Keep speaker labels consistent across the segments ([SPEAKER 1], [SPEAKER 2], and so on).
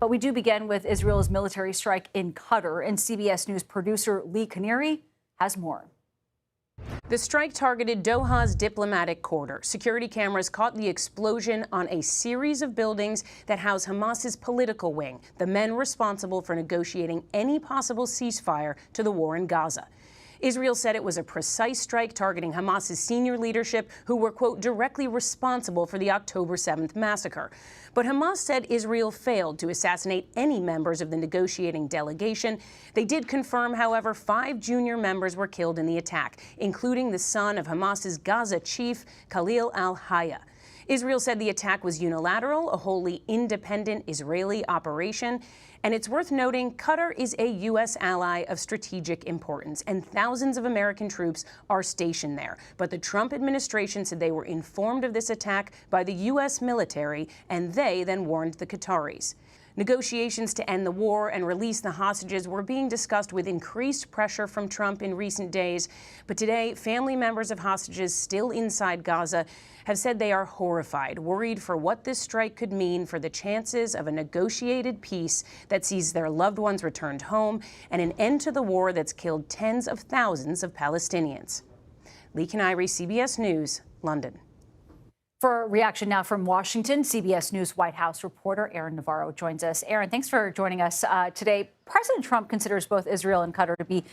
[SPEAKER 1] But we do begin with Israel's military strike in Qatar, and CBS News producer Leigh Kiniry has more.
[SPEAKER 2] The strike targeted Doha's diplomatic quarter. Security cameras caught the explosion on a series of buildings that house Hamas's political wing, the men responsible for negotiating any possible ceasefire to the war in Gaza. Israel said it was a precise strike targeting Hamas's senior leadership who were, quote, directly responsible for the October 7th massacre. But Hamas said Israel failed to assassinate any members of the negotiating delegation. They did confirm, however, 5 junior members were killed in the attack, including the son of Hamas's Gaza chief, Khalil al-Hayya. Israel said the attack was unilateral, a wholly independent Israeli operation. And it's worth noting, Qatar is a U.S. ally of strategic importance, and thousands of American troops are stationed there. But the Trump administration said they were informed of this attack by the U.S. military, and they then warned the Qataris. Negotiations to end the war and release the hostages were being discussed with increased pressure from Trump in recent days. But today, family members of hostages still inside Gaza have said they are horrified, worried for what this strike could mean for the chances of a negotiated peace that sees their loved ones returned home and an end to the war that's killed tens of thousands of Palestinians. Leigh Kiniry, CBS News, London.
[SPEAKER 1] For a reaction now from Washington, CBS News White House reporter Aaron Navarro joins us. Aaron, thanks for joining us today. President Trump considers both Israel and Qatar to be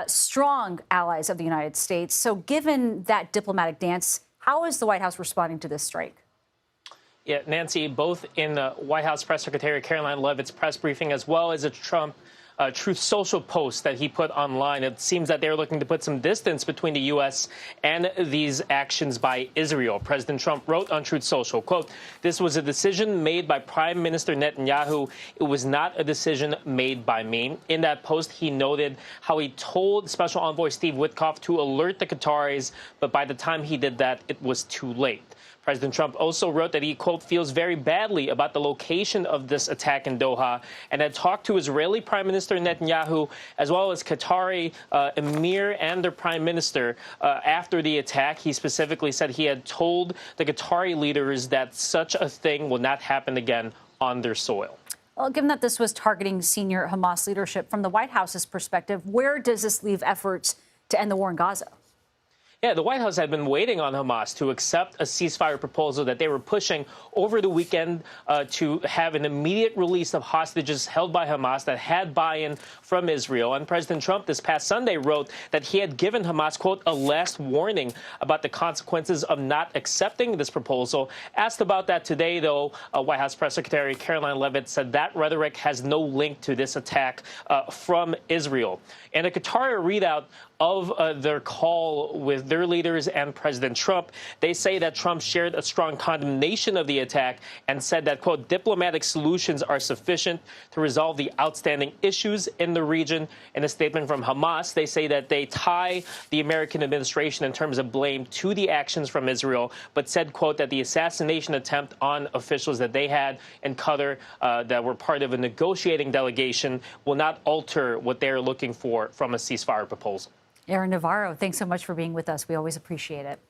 [SPEAKER 1] strong allies of the United States. So given that diplomatic dance, how is the White House responding to this strike?
[SPEAKER 3] Yeah, Nancy, both in the White House Press Secretary Caroline Leavitt's press briefing as well as a Trump Truth Social post that he put online, it seems that they're looking to put some distance between the U.S. and these actions by Israel. President Trump wrote on Truth Social, quote, "This was a decision made by Prime Minister Netanyahu. It was not a decision made by me." In that post, he noted how he told Special Envoy Steve Witkoff to alert the Qataris, but by the time he did that, it was too late. President Trump also wrote that he, quote, feels very badly about the location of this attack in Doha and had talked to Israeli Prime Minister Netanyahu as well as Qatari Emir and their Prime Minister after the attack. He specifically said he had told the Qatari leaders that such a thing will not happen again on their soil.
[SPEAKER 1] Well, given that this was targeting senior Hamas leadership, from the White House's perspective, where does this leave efforts to end the war in Gaza?
[SPEAKER 3] Yeah, the White House had been waiting on Hamas to accept a ceasefire proposal that they were pushing over the weekend to have an immediate release of hostages held by Hamas that had buy-in from Israel. And President Trump this past Sunday wrote that he had given Hamas, quote, a last warning about the consequences of not accepting this proposal. Asked about that today, though, White House Press Secretary Caroline Leavitt said that rhetoric has no link to this attack from Israel. And a Qatari readout of their call with their leaders and President Trump, they say that Trump shared a strong condemnation of the attack and said that, quote, diplomatic solutions are sufficient to resolve the outstanding issues in the region. In a statement from Hamas, they say that they tie the American administration in terms of blame to the actions from Israel, but said, quote, that the assassination attempt on officials that they had in Qatar that were part of a negotiating delegation will not alter what they're looking for from a ceasefire proposal.
[SPEAKER 1] Aaron Navarro, thanks so much for being with us. We always appreciate it.